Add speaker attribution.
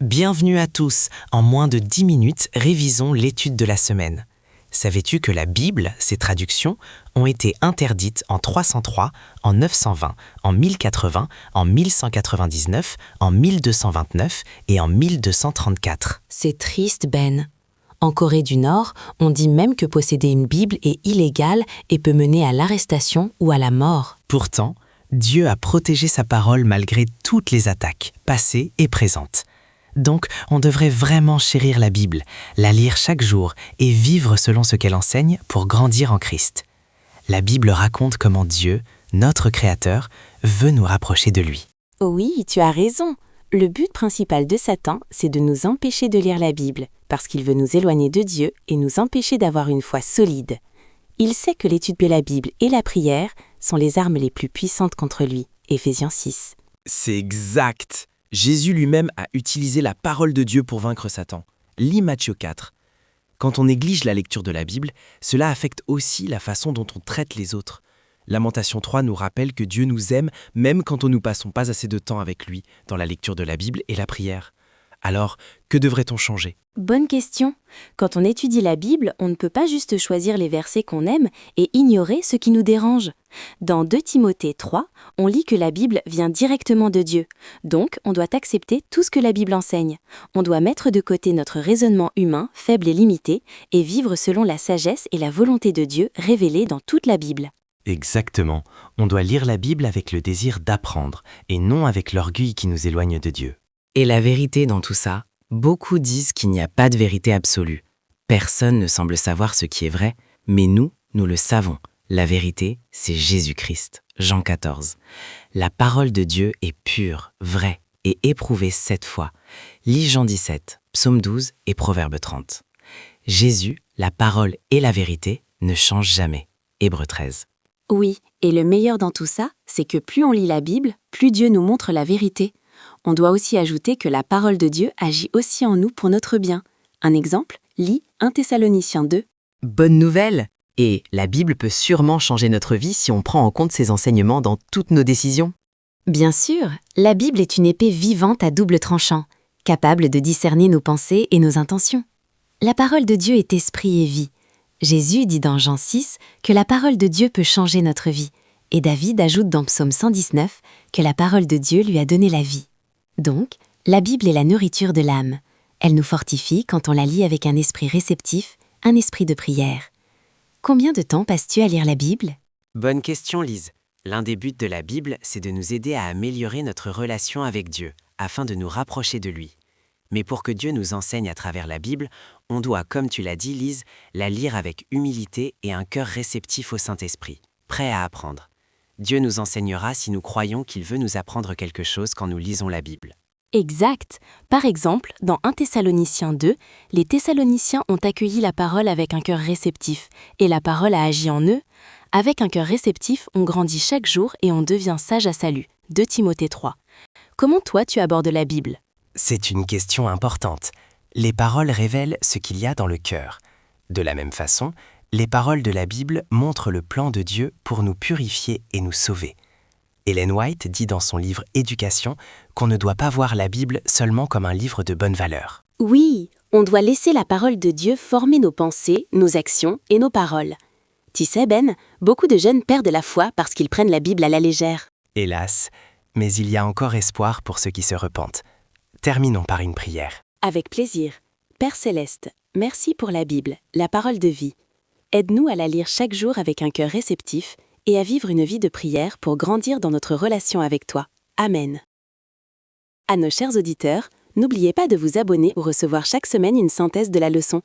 Speaker 1: Bienvenue à tous. En moins de 10 minutes, révisons l'étude de la semaine. Savais-tu que la Bible, ses traductions, ont été interdites en 303, en 920, en 1080, en 1199, en 1229 et en 1234?
Speaker 2: C'est triste, Ben. En Corée du Nord, on dit même que posséder une Bible est illégal et peut mener à l'arrestation ou à la mort.
Speaker 1: Pourtant, Dieu a protégé sa parole malgré toutes les attaques, passées et présentes. Donc, on devrait vraiment chérir la Bible, la lire chaque jour et vivre selon ce qu'elle enseigne pour grandir en Christ. La Bible raconte comment Dieu, notre Créateur, veut nous rapprocher de lui.
Speaker 2: Oui, tu as raison. Le but principal de Satan, c'est de nous empêcher de lire la Bible, parce qu'il veut nous éloigner de Dieu et nous empêcher d'avoir une foi solide. Il sait que l'étude de la Bible et la prière sont les armes les plus puissantes contre lui. Éphésiens 6.
Speaker 3: C'est exact. Jésus lui-même a utilisé la parole de Dieu pour vaincre Satan. Lis Matthieu 4. Quand on néglige la lecture de la Bible, cela affecte aussi la façon dont on traite les autres. Lamentation 3 nous rappelle que Dieu nous aime même quand nous ne passons pas assez de temps avec lui dans la lecture de la Bible et la prière. Alors, que devrait-on changer ?
Speaker 2: Bonne question. Quand on étudie la Bible, on ne peut pas juste choisir les versets qu'on aime et ignorer ce qui nous dérange. Dans 2 Timothée 3, on lit que la Bible vient directement de Dieu. Donc, on doit accepter tout ce que la Bible enseigne. On doit mettre de côté notre raisonnement humain, faible et limité, et vivre selon la sagesse et la volonté de Dieu révélée dans toute la Bible.
Speaker 1: Exactement. On doit lire la Bible avec le désir d'apprendre et non avec l'orgueil qui nous éloigne de Dieu.
Speaker 4: Et la vérité dans tout ça, beaucoup disent qu'il n'y a pas de vérité absolue. Personne ne semble savoir ce qui est vrai, mais nous le savons. La vérité, c'est Jésus-Christ. Jean 14. La parole de Dieu est pure, vraie et éprouvée 7 fois. Lis Jean 17, Psaume 12 et Proverbe 30. Jésus, la parole et la vérité, ne changent jamais. Hébreux 13.
Speaker 2: Oui, et le meilleur dans tout ça, c'est que plus on lit la Bible, plus Dieu nous montre la vérité. On doit aussi ajouter que la parole de Dieu agit aussi en nous pour notre bien. Un exemple, lis 1 Thessaloniciens 2.
Speaker 4: Bonne nouvelle! Et la Bible peut sûrement changer notre vie si on prend en compte ses enseignements dans toutes nos décisions.
Speaker 2: Bien sûr, la Bible est une épée vivante à double tranchant, capable de discerner nos pensées et nos intentions. La parole de Dieu est esprit et vie. Jésus dit dans Jean 6 que la parole de Dieu peut changer notre vie, et David ajoute dans Psaume 119 que la parole de Dieu lui a donné la vie. Donc, la Bible est la nourriture de l'âme. Elle nous fortifie quand on la lit avec un esprit réceptif, un esprit de prière. Combien de temps passes-tu à lire la Bible ?
Speaker 4: Bonne question, Lise. L'un des buts de la Bible, c'est de nous aider à améliorer notre relation avec Dieu, afin de nous rapprocher de lui. Mais pour que Dieu nous enseigne à travers la Bible, on doit, comme tu l'as dit, Lise, la lire avec humilité et un cœur réceptif au Saint-Esprit, prêt à apprendre. Dieu nous enseignera si nous croyons qu'il veut nous apprendre quelque chose quand nous lisons la Bible.
Speaker 2: Exact. Par exemple, dans 1 Thessaloniciens 2, les Thessaloniciens ont accueilli la parole avec un cœur réceptif, et la parole a agi en eux. Avec un cœur réceptif, on grandit chaque jour et on devient sage à salut. 2 Timothée 3. Comment toi tu abordes la Bible ?
Speaker 1: C'est une question importante. Les paroles révèlent ce qu'il y a dans le cœur. De la même façon, les paroles de la Bible montrent le plan de Dieu pour nous purifier et nous sauver. Ellen White dit dans son livre Éducation qu'on ne doit pas voir la Bible seulement comme un livre de bonne valeur.
Speaker 2: Oui, on doit laisser la parole de Dieu former nos pensées, nos actions et nos paroles. Tu sais, Ben, beaucoup de jeunes perdent la foi parce qu'ils prennent la Bible à la légère.
Speaker 1: Hélas, mais il y a encore espoir pour ceux qui se repentent. Terminons par une prière.
Speaker 2: Avec plaisir. Père Céleste, merci pour la Bible, la parole de vie. Aide-nous à la lire chaque jour avec un cœur réceptif et à vivre une vie de prière pour grandir dans notre relation avec toi. Amen. À nos chers auditeurs, n'oubliez pas de vous abonner pour recevoir chaque semaine une synthèse de la leçon.